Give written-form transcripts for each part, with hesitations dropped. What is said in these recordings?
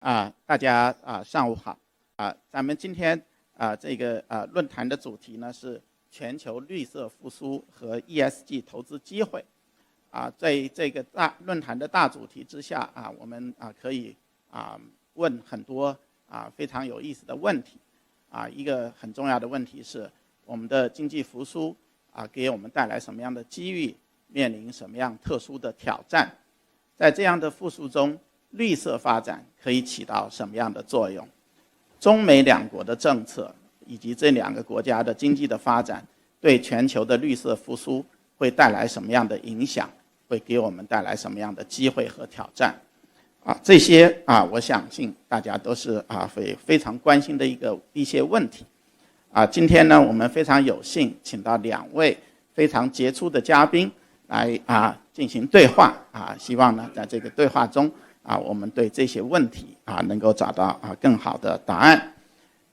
大家上午好咱们今天这个论坛的主题呢是全球绿色复苏和 ESG 投资机会在这个论坛的大主题之下我们可以问很多非常有意思的问题一个很重要的问题是我们的经济复苏给我们带来什么样的机遇，面临什么样特殊的挑战，在这样的复苏中绿色发展可以起到什么样的作用？中美两国的政策以及这两个国家的经济的发展对全球的绿色复苏会带来什么样的影响，会给我们带来什么样的机会和挑战这些我相信大家都是会非常关心的一些问题今天呢我们非常有幸请到2位非常杰出的嘉宾来进行对话希望呢在这个对话中我们对这些问题能够找到更好的答案。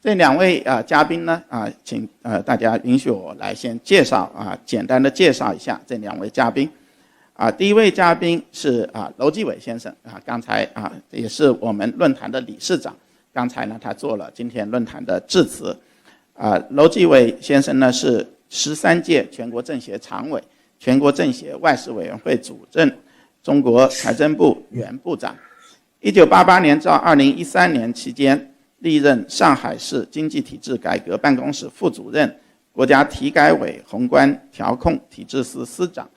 这2位嘉宾呢请大家允许我来先介绍简单的介绍一下这2位嘉宾第一位嘉宾是楼继伟先生刚才也是我们论坛的理事长，刚才呢他做了今天论坛的致辞楼继伟先生呢是13届全国政协常委，全国政协外事委员会主任，中国财政部原部长。1988年到2013年期间历任上海市经济体制改革办公室副主任，国家体改委宏观调控体制司司长，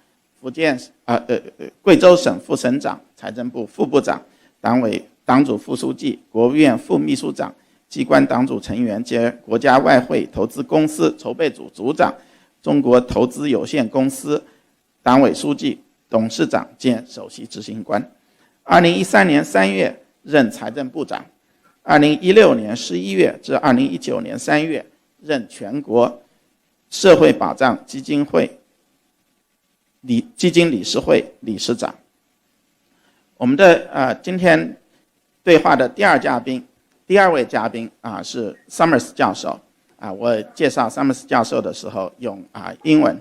贵州省副省长，财政部副部长，党组副书记，国务院副秘书长，机关党组成员兼国家外汇投资公司筹备组组长，中国投资有限公司党委书记、董事长兼首席执行官。2013年3月任财政部长，2016年11月至2019年3月任全国社会保障基金理事会理事长。我们的今天对话的第二位嘉宾是 Summers 教授我介绍 Summers 教授的时候用英文。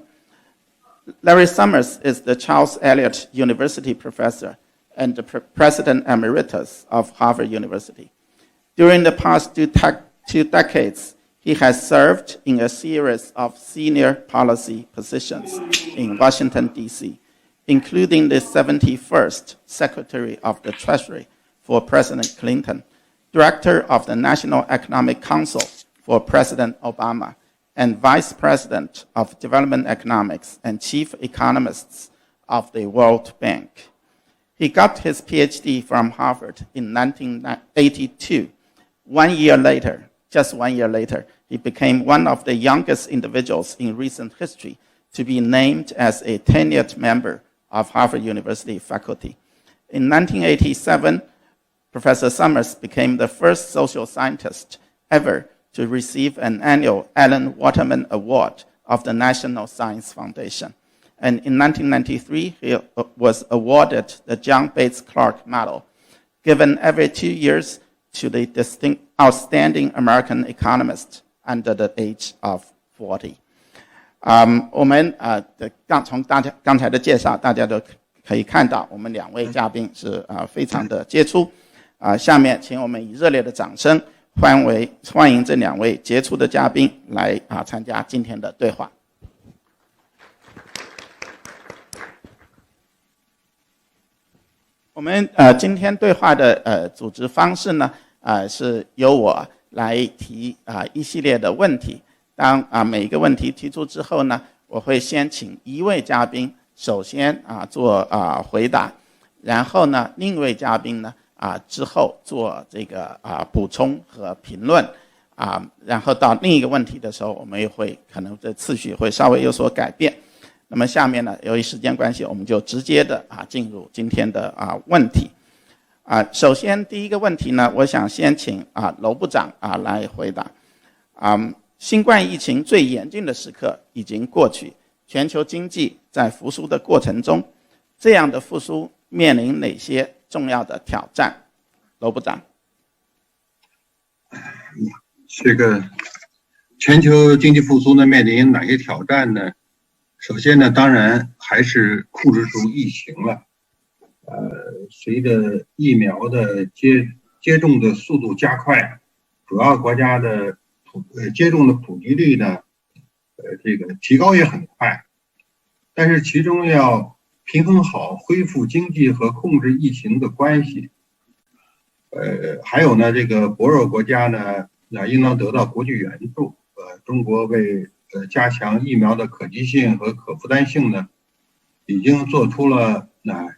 Larry Summers is the Charles Eliot University professor and the President Emeritus of Harvard University. During the past two decades, he has served in a series of senior policy positions in Washington, D.C., including the 71st Secretary of the Treasury for President Clinton, Director of the National Economic Council for President Obama, and Vice President of Development Economics and Chief Economist of the World Bank. He got his PhD from Harvard in 1982. Just 1 year later, he became one of the youngest individuals in recent history to be named as a tenured member of Harvard University faculty. In 1987, Professor Summers became the first social scientist ever to receive an annual Alan Waterman Award of the National Science Foundation. And in 1993, he was awarded the John Bates Clark Medal, given every 2 years to the outstanding American economist under the age of 40. 我们从刚才的介绍，大家都可以看到，我们2位嘉宾是非常的杰出下面请我们以热烈的掌声欢迎这2位杰出的嘉宾来参加今天的对话。我们今天对话的组织方式呢是由我来提一系列的问题。当每一个问题提出之后呢，我会先请1位嘉宾首先做回答，然后呢另一位嘉宾呢之后做这个补充和评论然后到另一个问题的时候，我们也会可能这次序会稍微有所改变。那么下面呢，由于时间关系，我们就直接的进入今天的问题首先第一个问题呢，我想先请楼部长来回答新冠疫情最严峻的时刻已经过去，全球经济在复苏的过程中，这样的复苏面临哪些重要的挑战？楼部长。这个全球经济复苏呢，面临哪些挑战呢？首先呢，当然还是控制住疫情了。随着疫苗的接种的速度加快，主要国家的接种的普及率呢，这个提高也很快，但是其中要平衡好恢复经济和控制疫情的关系。还有呢，这个薄弱国家呢，应当得到国际援助。中国为加强疫苗的可及性和可负担性呢，已经做出了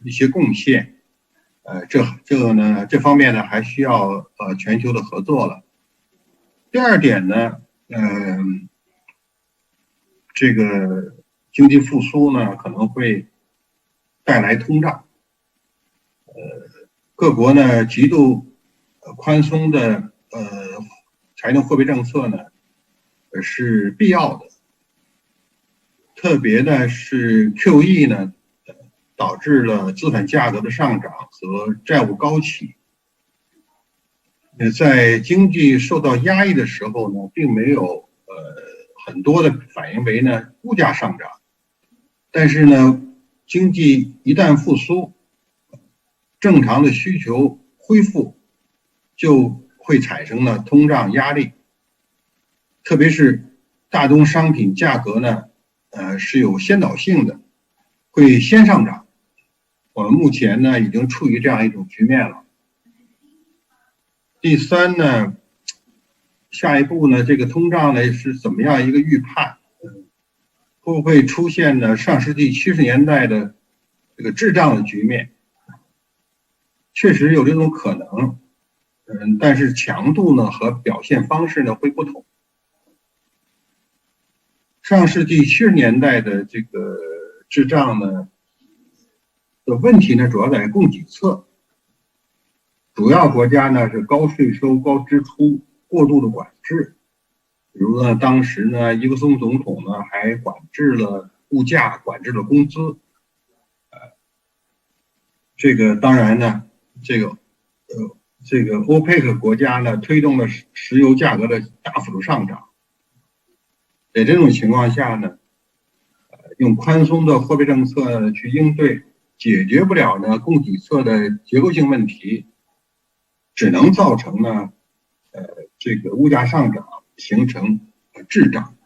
一些贡献。这方面呢，还需要全球的合作了。第二点呢，这个经济复苏呢，可能会带来通胀。各国呢极度宽松的财政货币政策呢是必要的，特别呢是 QE 呢导致了资产价格的上涨和债务高企。在经济受到压抑的时候呢，并没有很多的反应为呢物价上涨，但是呢经济一旦复苏，正常的需求恢复，就会产生了通胀压力，特别是大宗商品价格呢是有先导性的，会先上涨。我们目前呢已经处于这样一种局面了。第三呢，下一步呢，这个通胀呢是怎么样一个预判？会不会出现呢上世纪70年代的这个滞胀的局面？确实有这种可能，但是强度呢和表现方式呢会不同。上世纪70年代的这个滞胀呢的问题呢，主要在供给侧。主要国家呢是高税收、高支出、过度的管制。比如呢，当时呢，尼克松总统呢还管制了物价，管制了工资。这个当然呢，这个欧佩克国家呢推动了石油价格的大幅度上涨。在这种情况下呢，用宽松的货币政策去应对，解决不了呢供给侧的结构性问题，只能造成呢这个物价上涨，形成滞胀。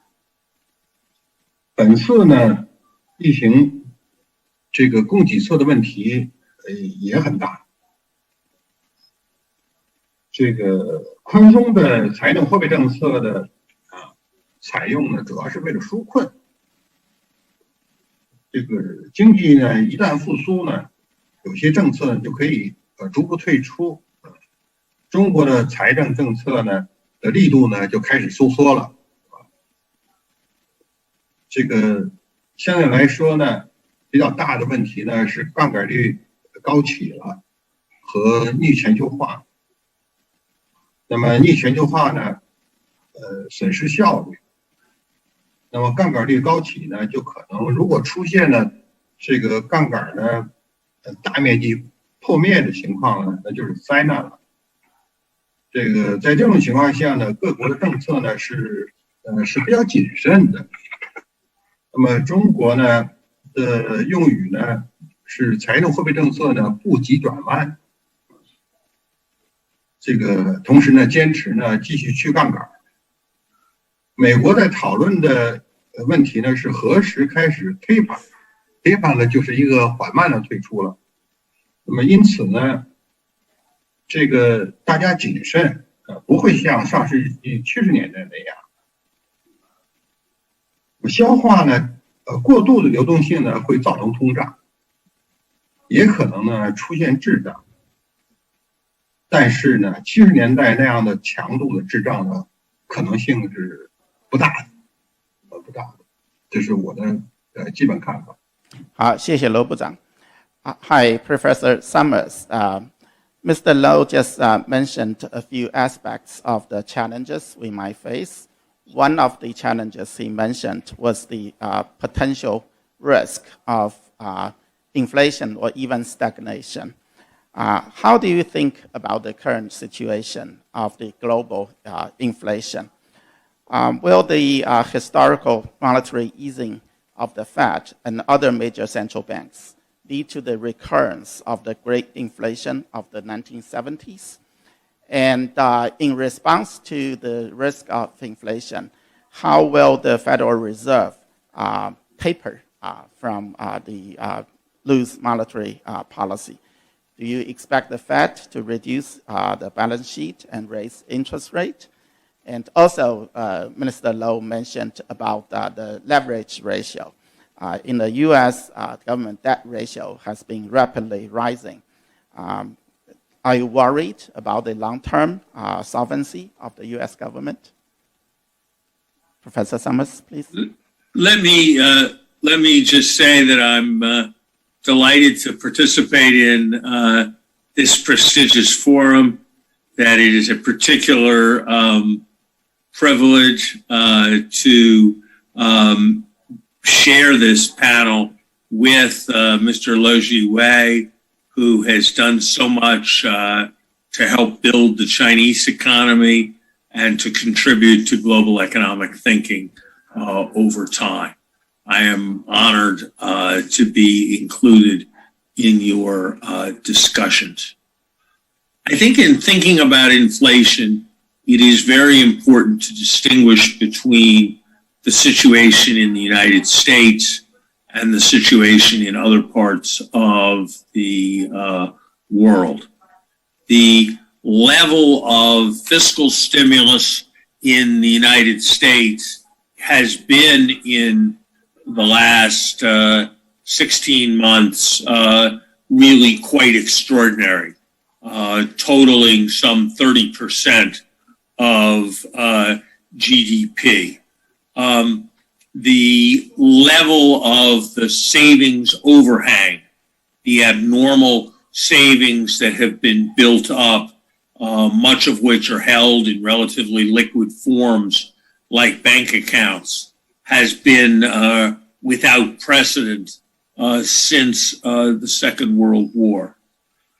本次呢疫情这个供给侧的问题也很大。这个宽松的财政货币政策的采用呢，主要是为了纾困。这个经济呢一旦复苏呢，有些政策呢就可以逐步退出。中国的财政政策呢的力度呢就开始收缩了。这个相对来说呢，比较大的问题呢是杠杆率高企了和逆全球化。那么逆全球化呢，损失效率。那么杠杆率高企呢，就可能如果出现了这个杠杆呢大面积破灭的情况呢，那就是灾难了。这个在这种情况下呢，各国的政策呢是比较谨慎的。那么中国呢的用语呢是财政货币政策呢不急转弯。这个同时呢坚持呢继续去杠杆。美国在讨论的问题呢是何时开始taper呢就是一个缓慢的退出了。那么因此呢，这个大家谨慎不会像上世纪70年代那样。消化呢过度的流动性呢会造成通胀，也可能呢出现滞胀。但是呢70年代那样的强度的滞胀呢可能性是不大的，这是我的基本看法。好，谢谢罗部长。Hi, Professor Summers. Mr. Low just mentioned a few aspects of the challenges we might face. One of the challenges he mentioned was the potential risk of inflation or even stagnation. How do you think about the current situation of the global inflation? Will the historical monetary easing of the Fed and other major central banks lead to the recurrence of the great inflation of the 1970s? And in response to the risk of inflation, how will the Federal Reserve taper from the loose monetary policy? Do you expect the Fed to reduce the balance sheet and raise interest rate? And also, Minister Low mentioned about the leverage ratio. In the U.S., government debt ratio has been rapidly rising. Are you worried about the long-term solvency of the U.S. government? Professor Summers, please. Let me just say that I'm delighted to participate in this prestigious forum, that it is a particular privilege to share this panel with Mr. Lo Wei, who has done so much to help build the Chinese economy and to contribute to global economic thinking over time. I am honored to be included in your discussions. I think in thinking about inflation, it is very important to distinguish between the situation in the United States and the situation in other parts of the world. The level of fiscal stimulus in the United States has been in the last 16 months really quite extraordinary, totaling some 30% of GDP. The level of the savings overhang, the abnormal savings that have been built up, much of which are held in relatively liquid forms like bank accounts, has been without precedent since the Second World War.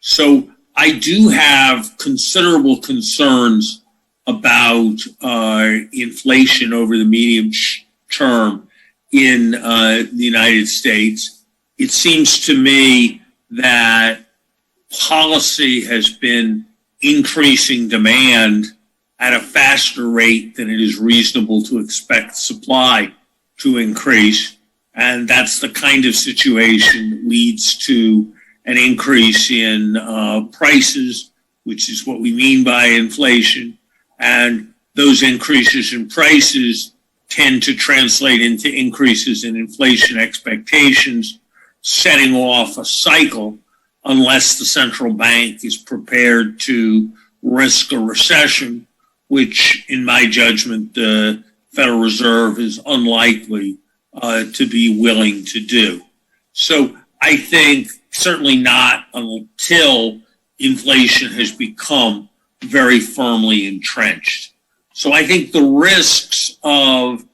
So I do have considerable concerns about inflation over the medium term in the United States. It seems to me that policy has been increasing demand at a faster rate than it is reasonable to expect supply to increase. And that's the kind of situation that leads to an increase in prices, which is what we mean by inflation. And those increases in prices tend to translate into increases in inflation expectations, setting off a cycle unless the central bank is prepared to risk a recession, which in my judgment, the Federal Reserve is unlikely to be willing to do. So I think certainly not until inflation has become very firmly entrenched. So I think the risks of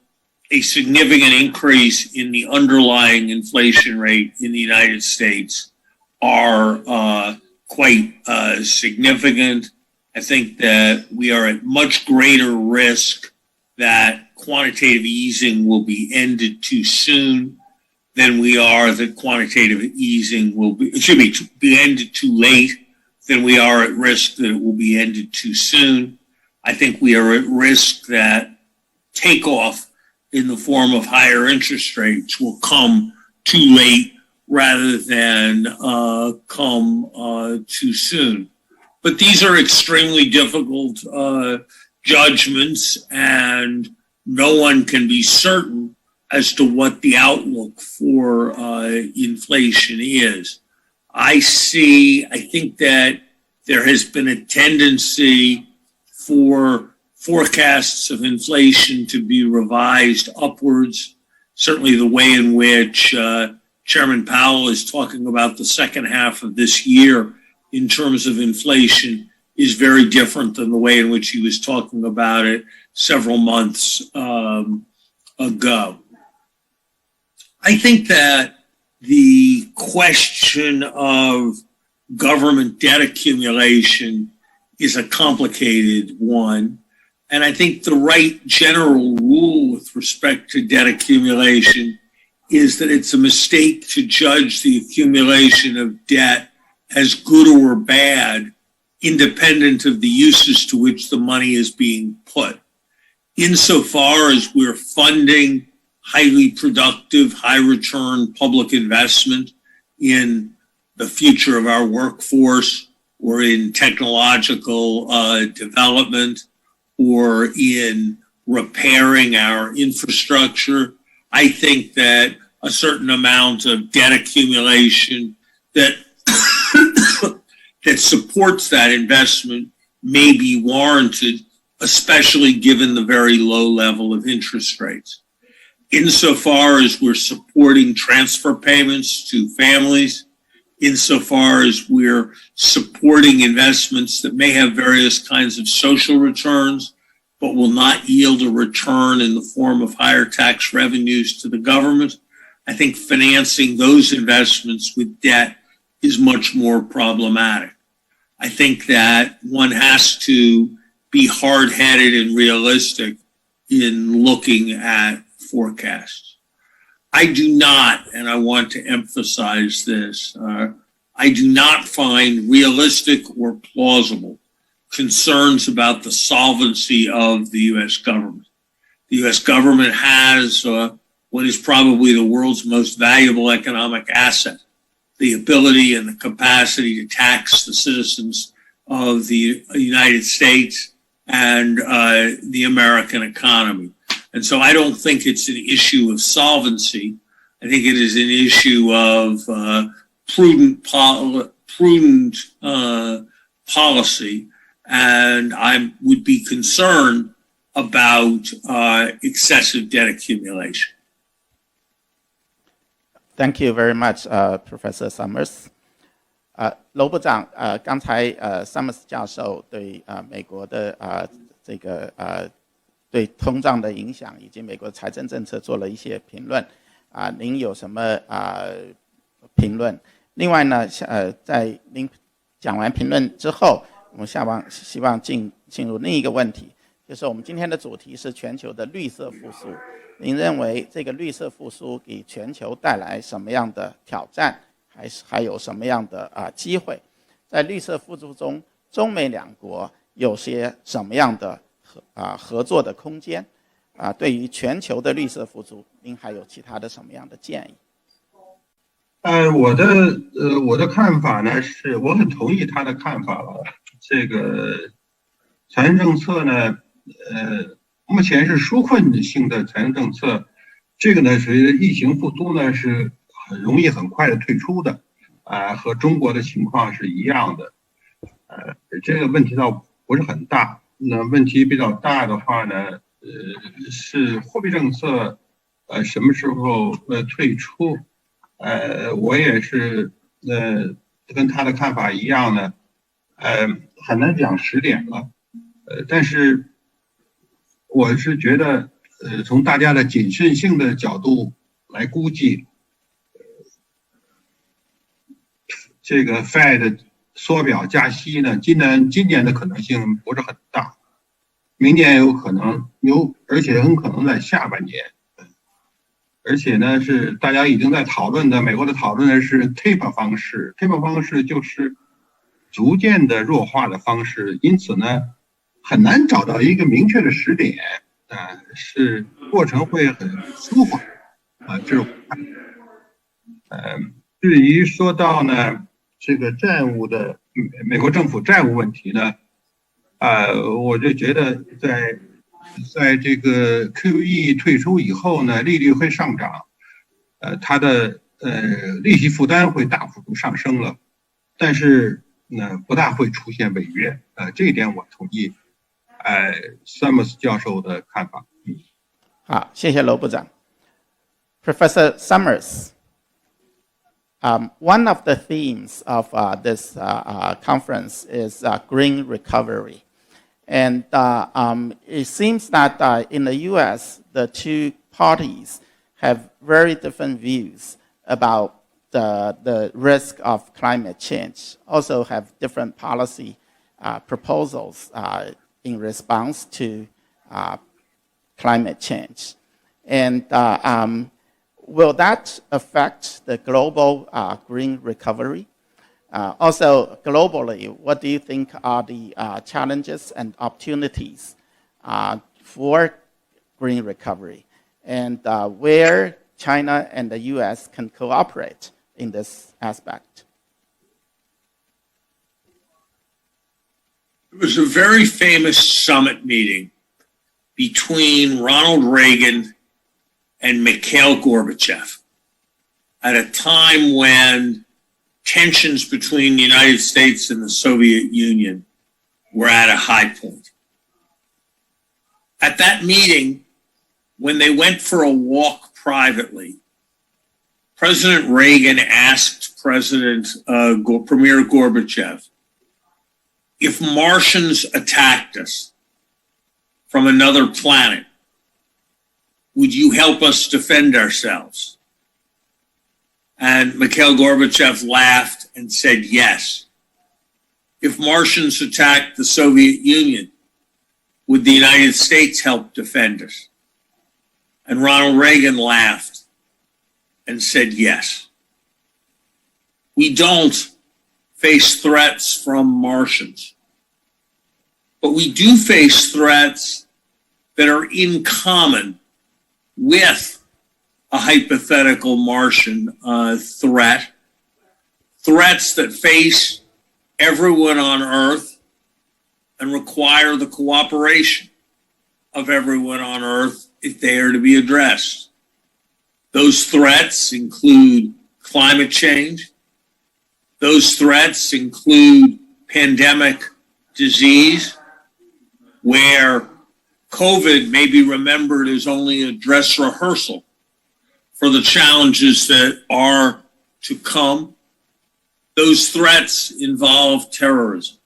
a significant increase in the underlying inflation rate in the United States are quite significant. I think that we are at much greater risk that quantitative easing will be ended too soon than we are that quantitative easing will be ended too late than we are at risk that it will be ended too soon. I think we are at risk that takeoff in the form of higher interest rates will come too late rather than come too soon. But these are extremely difficult judgments, and no one can be certain as to what the outlook for inflation is. I think that there has been a tendency for forecasts of inflation to be revised upwards. Certainly the way in which Chairman Powell is talking about the second half of this year in terms of inflation is very different than the way in which he was talking about it several months ago. I think that the question of government debt accumulation is a complicated one. And I think the right general rule with respect to debt accumulation is that it's a mistake to judge the accumulation of debt as good or bad independent of the uses to which the money is being put. Insofar as we're funding highly productive, high return public investment in the future of our workforce or in technological development or in repairing our infrastructure, I think that a certain amount of debt accumulation that that supports that investment may be warranted, especially given the very low level of interest rates. Insofar as we're supporting transfer payments to families, insofar as we're supporting investments that may have various kinds of social returns, but will not yield a return in the form of higher tax revenues to the government, I think financing those investments with debt is much more problematic. I think that one has to be hard-headed and realistic in looking at forecasts. I do not, and I want to emphasize this, I do not find realistic or plausible concerns about the solvency of the U.S. government. The U.S. government has what is probably the world's most valuable economic asset, the ability and the capacity to tax the citizens of the United States and the American economy. And so I don't think it's an issue of solvency. I think it is an issue of prudent policy, and I would be concerned about excessive debt accumulation. Thank you very much, Professor Summers. 楼部长，刚才Summers 教授对美国的这个对通胀的影响以及美国财政政策做了一些评论，您有什么评论？另外呢，在您讲完评论之后，我们希望进入另一个问题，就是我们今天的主题是全球的绿色复苏。您认为这个绿色复苏给全球带来什么样的挑战，还有什么样的机会？在绿色复苏中，中美两国有些什么样的合作的空间？对于全球的绿色复苏，您还有其他的什么样的建议？我的看法呢是，我很同意他的看法了。这个财政政策呢，目前是纾困性的财政政策，这个呢随着疫情复苏呢是很容易很快的退出的，和中国的情况是一样的，这个问题倒不是很大。那问题比较大的话呢，是货币政策，什么时候退出？我也是跟他的看法一样呢，很难讲时点了，但是我是觉得，从大家的谨慎性的角度来估计，这个 Fed 缩表加息呢，今年的可能性不是很大，明年有可能而且很可能在下半年。而且呢，是大家已经在讨论的，美国的讨论的是 taper 方式 ，taper 方式就是逐渐的弱化的方式，因此呢，很难找到一个明确的时点，是过程会很舒缓，这是至于说到呢，这个债务的美国政府债务问题呢，我就觉得在这个 QE 退出以后呢，利率会上涨，它的利息负担会大幅度上升了，但是呢不大会出现违约，这一点我同意Summers 教授的看法。好，谢谢楼部长。Professor Summers, one of the themes of this conference is green recovery. And it seems that in the U.S., the two parties have very different views about the risk of climate change, also have different policy proposals in response to climate change. And will that affect the global green recovery? Also, globally, what do you think are the challenges and opportunities for green recovery, and where China and the U.S. can cooperate in this aspect? It was a very famous summit meeting between Ronald Reagan and Mikhail Gorbachev at a time when tensions between the United States and the Soviet Union were at a high point. At that meeting, when they went for a walk privately, President Reagan asked Premier Gorbachev, if Martians attacked us from another planet, would you help us defend ourselves? And Mikhail Gorbachev laughed and said yes. If Martians attacked the Soviet Union, would the United States help defend us? And Ronald Reagan laughed and said yes. We don't face threats from Martians, but we do face threats that are in common with a hypothetical Martian threat, threats that face everyone on Earth and require the cooperation of everyone on Earth if they are to be addressed. Those threats include climate change. Those threats include pandemic disease, where COVID may be remembered as only a dress rehearsal for the challenges that are to come. Those threats involve terrorism.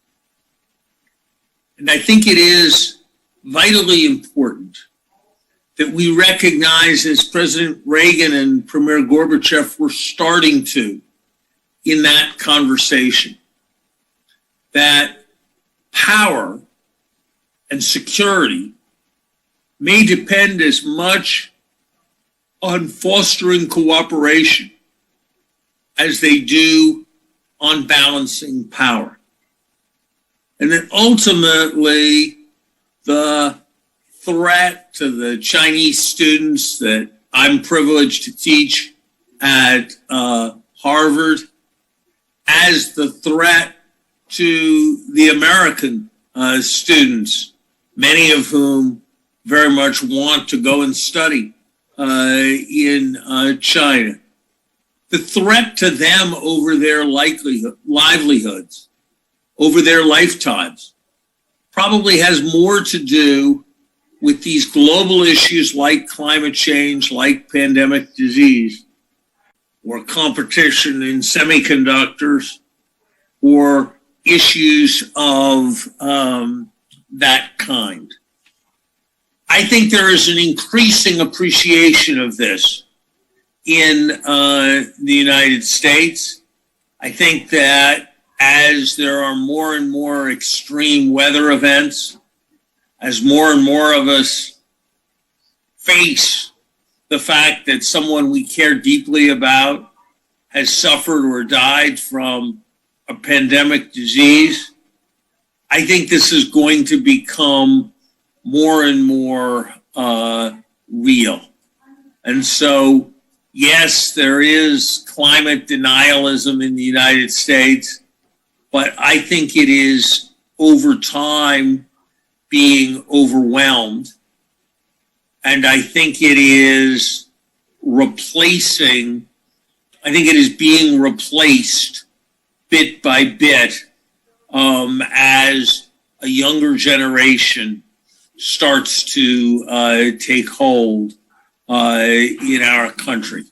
And I think it is vitally important that we recognize, as President Reagan and Premier Gorbachev were starting to in that conversation, that power and security may depend as much on fostering cooperation as they do on balancing power. And that ultimately the threat to the Chinese students that I'm privileged to teach at Harvard, as the threat to the American students, many of whom very much want to go and study in China. The threat to them over their livelihoods, over their lifetimes, probably has more to do with these global issues like climate change, like pandemic disease, or competition in semiconductors, or issues of that kind. I think there is an increasing appreciation of this in the United States. I think that as there are more and more extreme weather events, as more and more of us face the fact that someone we care deeply about has suffered or died from a pandemic disease, I think this is going to become more and more real. And so, yes, there is climate denialism in the United States, but I think it is over time being overwhelmed. And I think it is being replaced bit by bit as a younger generation starts to take hold in our country.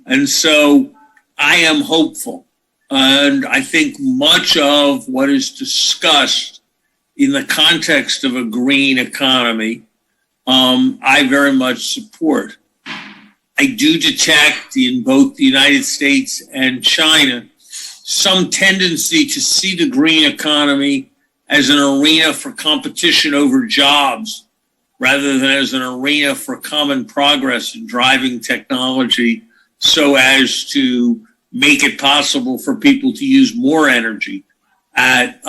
And so I am hopeful. And I think much of what is discussed in the context of a green economy, I very much support. I do detect in both the United States and China some tendency to see the green economy as an arena for competition over jobs rather than as an arena for common progress in driving technology so as to make it possible for people to use more energy at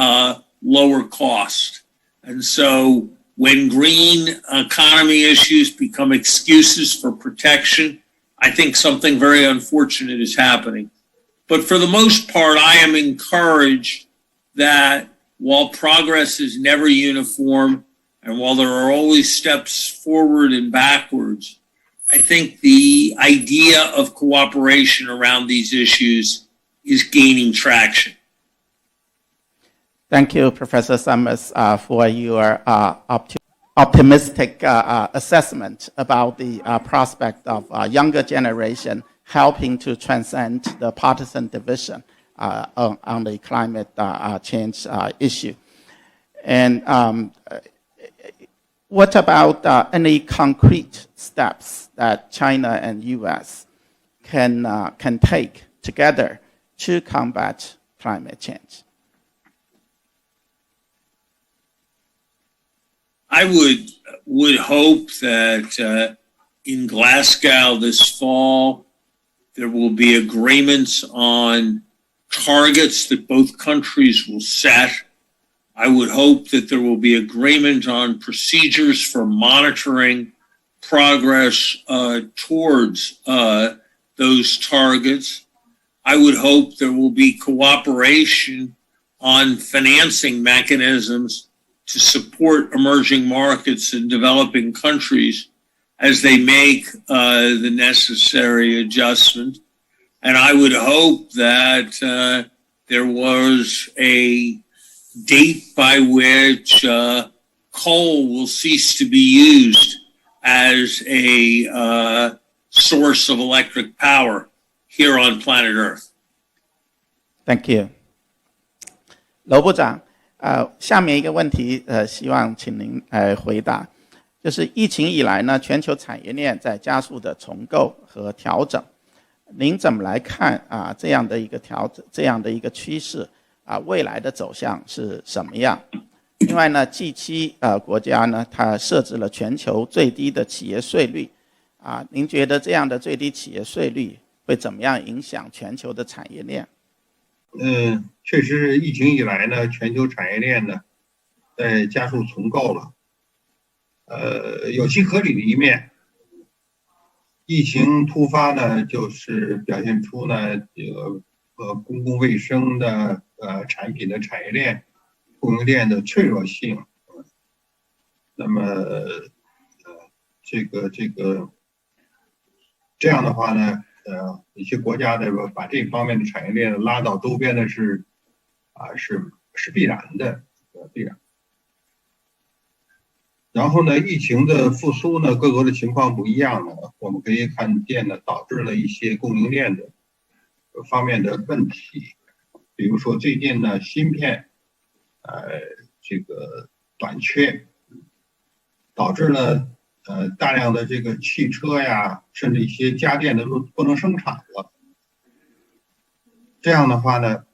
lower cost. And so when green economy issues become excuses for protection, I think something very unfortunate is happening. But for the most part, I am encouraged that while progress is never uniform and while there are always steps forward and backwards, I think the idea of cooperation around these issues is gaining traction. Thank you, Professor Sammers, for your optimistic assessment about the prospect of younger generation helping to transcend the partisan division on the climate change issue. And what about any concrete steps that China and U.S. can take together to combat climate change? I would hope that in Glasgow this fall, there will be agreements on targets that both countries will set. I would hope that there will be agreement on procedures for monitoring progress towards those targets. I would hope there will be cooperation on financing mechanisms to support emerging markets and developing countries as they make the necessary adjustment. And I would hope that there was a date by which coal will cease to be used as a source of electric power here on planet Earth. Thank you. 楼部长，下面一个问题，希望请您回答，就是疫情以来呢，全球产业链在加速的重构和调整，您怎么来看这样的一个这样的一个趋势未来的走向是什么样？另外呢 ，G7国家呢，它设置了全球最低的企业税率您觉得这样的最低企业税率会怎么样影响全球的产业链？确实，疫情以来呢，全球产业链呢在加速重构了。有其合理的一面。疫情突发呢，就是表现出呢这个公共卫生的产品的产业链供应链的脆弱性。那么这样的话呢，一些国家的把这方面的产业链拉到周边的是必然的，必然。然后呢，疫情的复苏呢，各国的情况不一样了。我们可以看见呢，导致了一些供应链的方面的问题，比如说最近呢，芯片这个短缺，导致了大量的这个汽车呀，甚至一些家电的都不能生产了。这样的话呢，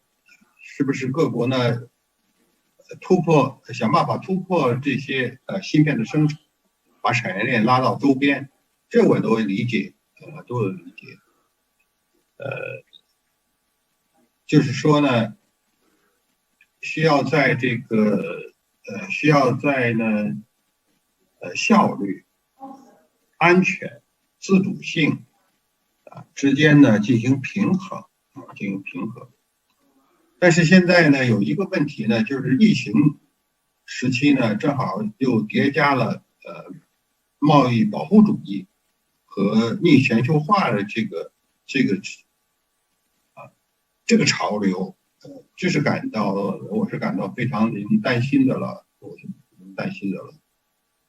是不是各国呢想办法突破这些芯片的生产，把产业链拉到周边？这我都理解，就是说呢，需要在效率、安全、自主性之间呢进行平衡。但是现在呢，有一个问题呢，就是疫情时期呢，正好又叠加了贸易保护主义和逆全球化的这个潮流，我是感到非常担心的了，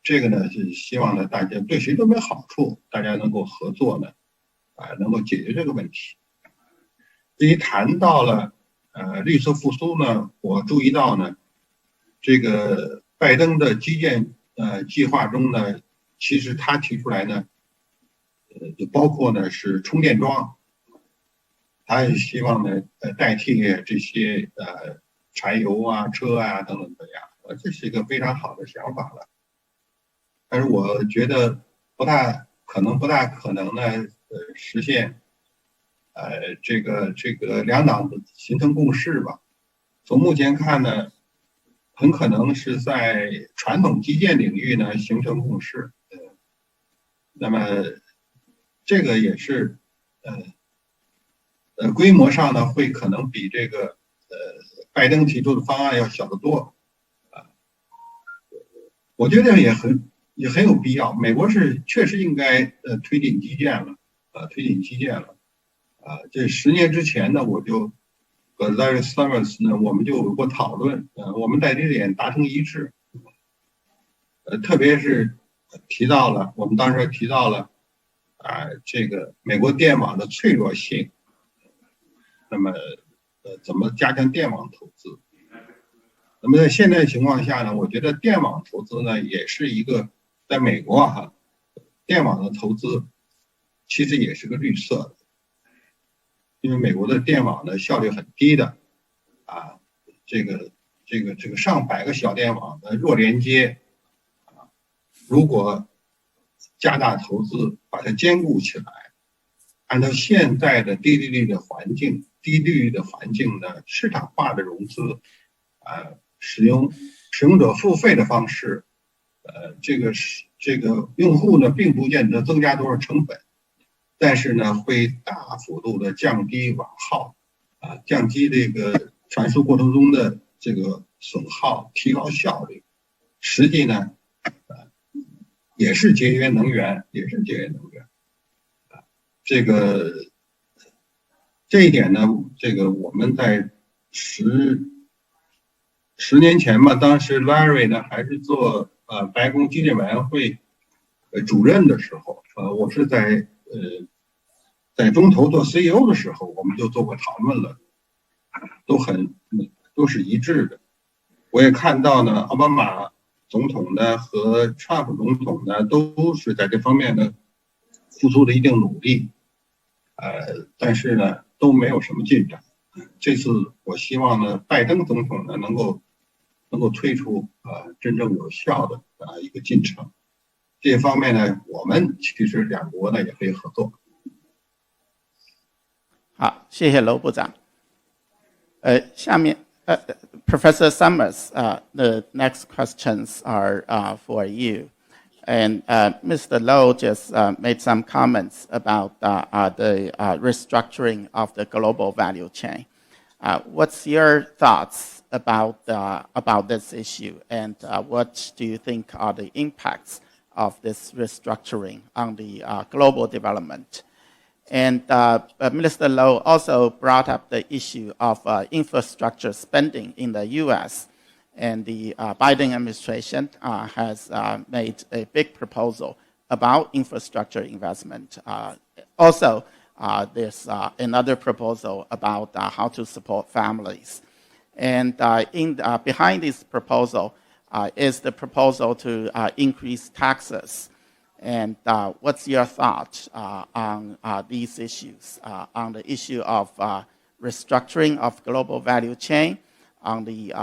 这个呢是希望呢大家对谁都没好处，大家能够合作呢，能够解决这个问题。至于谈到了绿色复苏呢，我注意到呢，这个拜登的基建计划中呢，其实他提出来呢，就包括呢是充电桩，他也希望呢代替这些柴油车等等的这是一个非常好的想法了。但是我觉得不大可能呢实现这个两党形成共识吧。从目前看呢，很可能是在传统基建领域呢形成共识。那么这个也是规模上呢会可能比这个拜登提出的方案要小得多。我觉得也很有必要。美国是确实应该推进基建了，这10年之前呢，我就和 Larry Summers 呢，我们就有过讨论，我们在这点达成一致，特别是我们当时提到了这个美国电网的脆弱性，那么怎么加强电网投资？那么在现在情况下呢，我觉得电网投资呢也是一个在美国电网的投资其实也是个绿色的，因为美国的电网呢效率很低的这个上百个小电网的弱连接如果加大投资把它兼顾起来，按照现在的低利率的环境呢，市场化的融资使用者付费的方式，这个用户呢并不见得增加多少成本，但是呢会大幅度的降低网耗降低这个传输过程中的这个损耗，提高效率，实际呢也是节约能源。这一点呢，这个我们在10年前嘛，当时 Larry 呢还是做白宫基建委员会主任的时候，我是在中投做 CEO 的时候，我们就做过讨论了，都是一致的。我也看到呢，奥巴马总统呢和 Trump 总统呢都是在这方面呢付出了一定努力，但是呢都没有什么进展。这次我希望呢拜登总统呢能够推出真正有效的一个进程。这方面呢，我们其实两国呢也可以合作。好，谢谢楼部长。下面Professor Summers, the next questions are for you. And Mr. Low just made some comments about the restructuring of the global value chain. What's your thoughts about this issue, and what do you think are the impacts of this restructuring on the global development? And Minister Low also brought up the issue of infrastructure spending in the U.S. And the Biden administration has made a big proposal about infrastructure investment. Also, there's another proposal about how to support families. And behind this proposal is the proposal to increase taxes. And what's your thought on these issues, on the issue of restructuring of global value chain, on the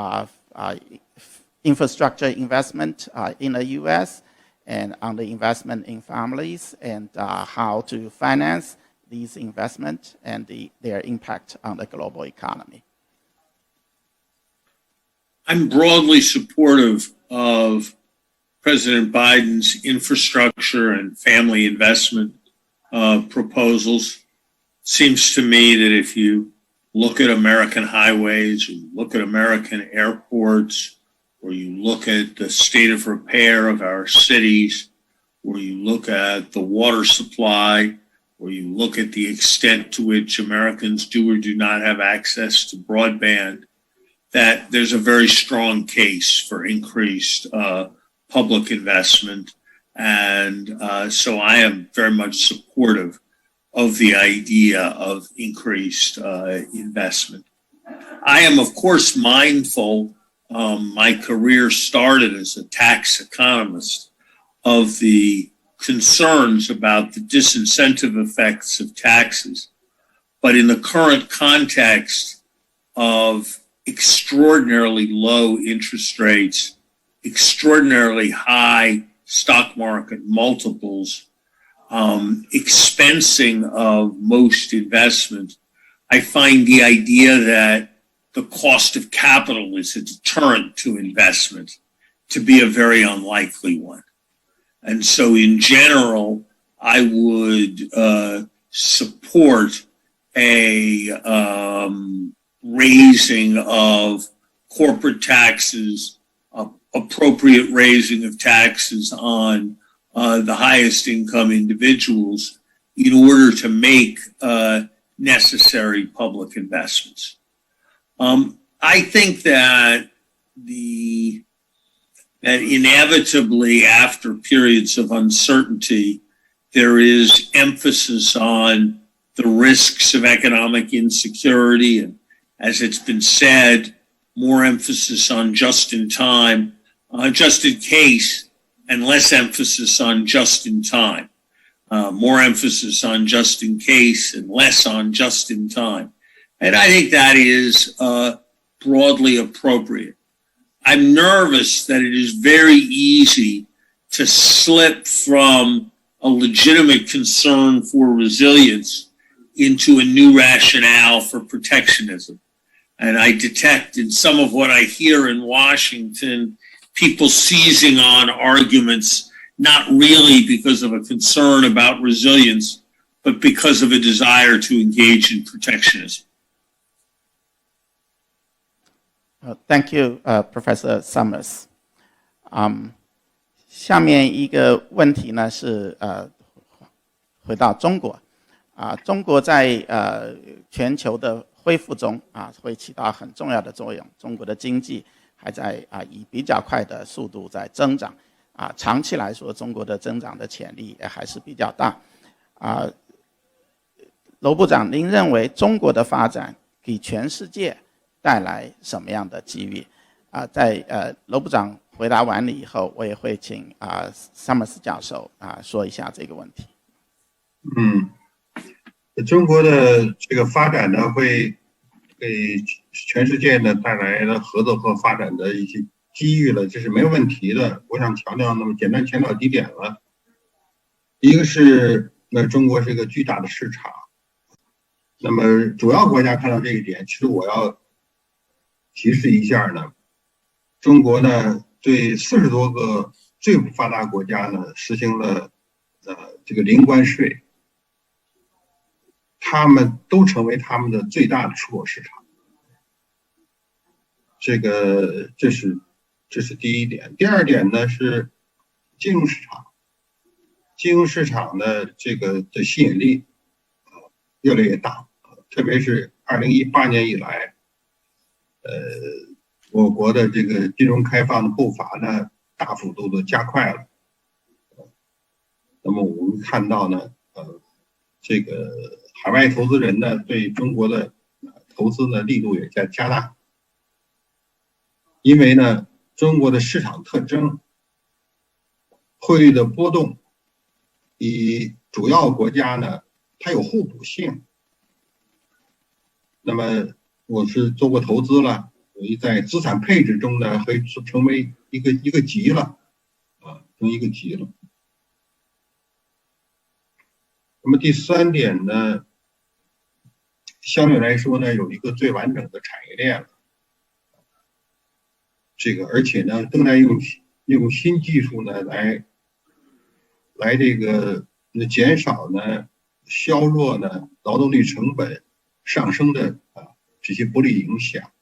infrastructure investment in the U.S., and on the investment in families, and how to finance these investments and their impact on the global economy? I'm broadly supportive of President Biden's infrastructure and family investment proposals. Seems to me that if you look at American highways, or you look at American airports, or you look at the state of repair of our cities, or you look at the water supply, or you look at the extent to which Americans do or do not have access to broadband, that there's a very strong case for increased public investment. And so I am very much supportive of the idea of increased investment. I am, of course, mindful, my career started as a tax economist, of the concerns about the disincentive effects of taxes. But in the current context of extraordinarily low interest rates, extraordinarily high stock market multiples, expensing of most investment, I find the idea that the cost of capital is a deterrent to investment to be a very unlikely one. And so in general, I would support a raising of corporate taxes, appropriate raising of taxes on the highest income individuals in order to make necessary public investments. I think that that inevitably after periods of uncertainty, there is emphasis on the risks of economic insecurity, and as it's been said, more emphasis on just in time, just in case, and less emphasis on just in time. More emphasis on just in case and less on just in time. And I think that is broadly appropriate. I'm nervous that it is very easy to slip from a legitimate concern for resilience into a new rationale for protectionism. And I detect in some of what I hear in Washington, people seizing on arguments not really because of a concern about resilience, but because of a desire to engage in protectionism. Thank you, Professor Summers. 下面一个问题呢是回到中国中国在全球的恢复中会起到很重要的作用。中国的经济还在以比较快的速度在增长长期来说，中国的增长的潜力也还是比较大楼部长，您认为中国的发展给全世界带来什么样的机遇在楼部长回答完了以后，我也会请Summers 教授说一下这个问题。中国的这个发展呢，会给全世界呢带来了合作和发展的一些机遇了，这是没有问题的。我想强调，那么简单强调几点了。一个是，中国是一个巨大的市场，那么主要国家看到这一点，其实我要提示一下呢，中国呢对40多个最不发达国家呢实行了这个零关税，他们都成为他们的最大的出口市场。这是第一点。第二点呢是金融市场，金融市场的这个的吸引力越来越大，特别是2018年以来，我国的这个金融开放的步伐呢大幅度的加快了。那么我们看到呢，这个海外投资人呢对中国的投资呢力度也在加大，因为呢中国的市场特征、汇率的波动与主要国家呢它有互补性。那么我是做过投资了，我在资产配置中呢会成为一个级了成一个级了。那么第三点呢，相对来说呢有一个最完整的产业链了，这个而且呢正在用新技术呢来这个减少呢削弱呢劳动力成本上升的这些不利影响，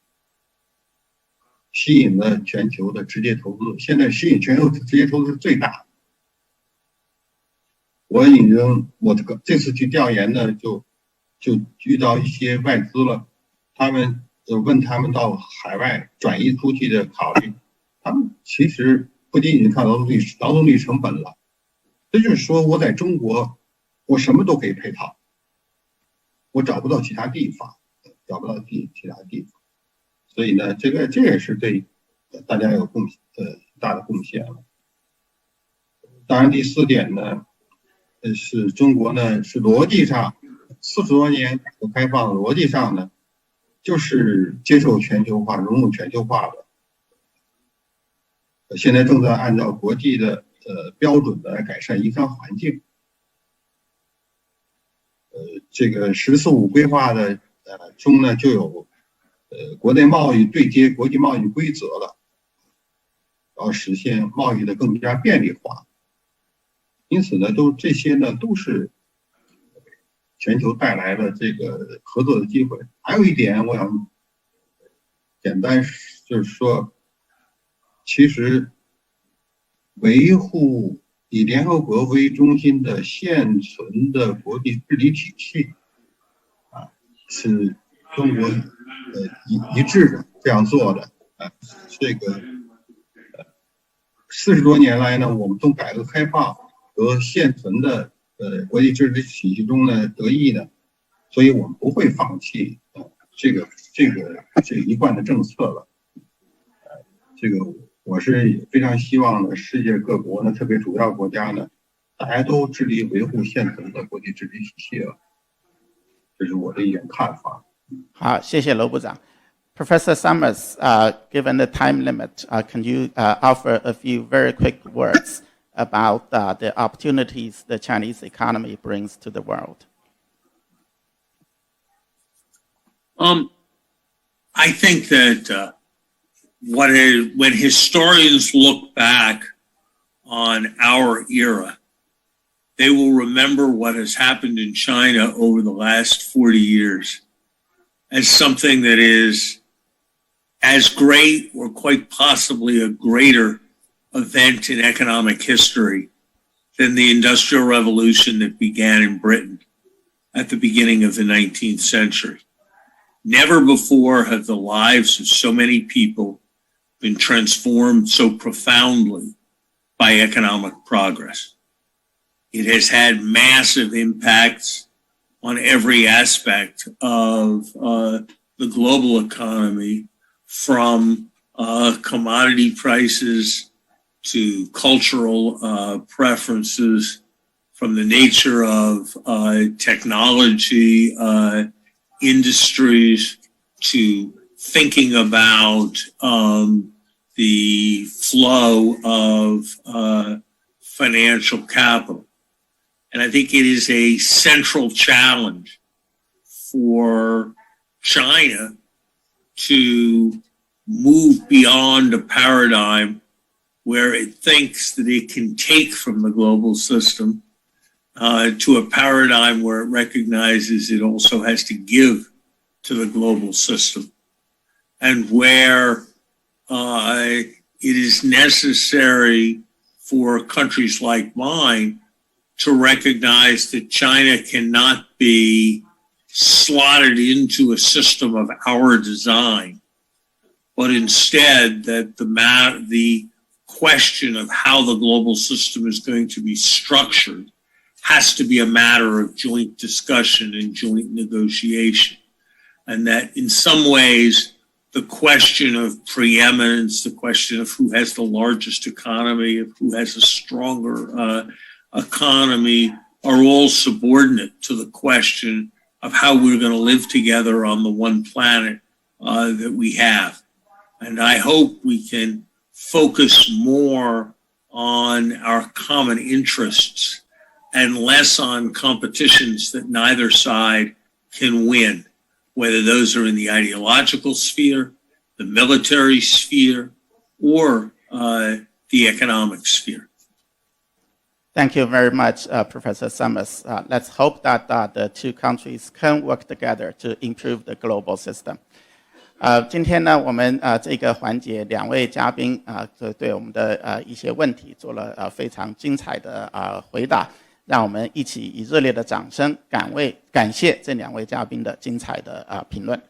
吸引了全球的直接投资。现在吸引全球直接投资是最大的。我这次去调研呢，就遇到一些外资了，他们问他们到海外转移出去的考虑，他们其实不仅仅看劳动力成本了，这就是说我在中国我什么都可以配套，我找不到其他地方，所以呢，这也是对大家有大的贡献了。当然第四点呢，是中国呢是逻辑上40多年改革开放逻辑上呢，就是接受全球化、融入全球化的。现在正在按照国际的标准来改善营商环境。这个“十四五”规划的中呢就有国内贸易对接国际贸易规则了，要实现贸易的更加便利化。因此呢，这些呢都是全球带来了这个合作的机会。还有一点，我想简单就是说，其实维护以联合国为中心的现存的国际治理体系是中国一致的这样做的这个40多年来呢，我们从改革开放和现存的国际治理体系中呢得益呢，所以我们不会放弃这一贯的政策了。这个我是非常希望呢，世界各国呢，特别主要国家呢，大家都致力维护现存的国际治理体系了。这是我的一点看法。好，谢谢楼部长。Professor Summers, given the time limit, can you offer a few very quick words about the opportunities the Chinese economy brings to the world? I think that when historians look back on our era, they will remember what has happened in China over the last 40 years as something that is as great or quite possibly a greater event in economic history than the Industrial Revolution that began in Britain at the beginning of the 19th century. Never before have the lives of so many people been transformed so profoundly by economic progress. It has had massive impacts on every aspect of the global economy, from commodity prices to cultural preferences, from the nature of technology, industries, to thinking about the flow of financial capital. And I think it is a central challenge for China to move beyond a paradigm where it thinks that it can take from the global system to a paradigm where it recognizes it also has to give to the global system, and where it is necessary for countries like mine to recognize that China cannot be slotted into a system of our design, but instead that the question of how the global system is going to be structured has to be a matter of joint discussion and joint negotiation. And that in some ways, the question of preeminence, the question of who has the largest economy, of who has a stronger economy, are all subordinate to the question of how we're going to live together on the one planet that we have. And I hope we can focus more on our common interests and less on competitions that neither side can win, whether those are in the ideological sphere, the military sphere, or the economic sphere. Thank you very much, Professor Summers. Let's hope that the two countries can work together to improve the global system. 今天呢，我们这个环节两位嘉宾对我们的一些问题做了非常精彩的回答，让我们一起以热烈的掌声感谢这两位嘉宾的精彩的评论。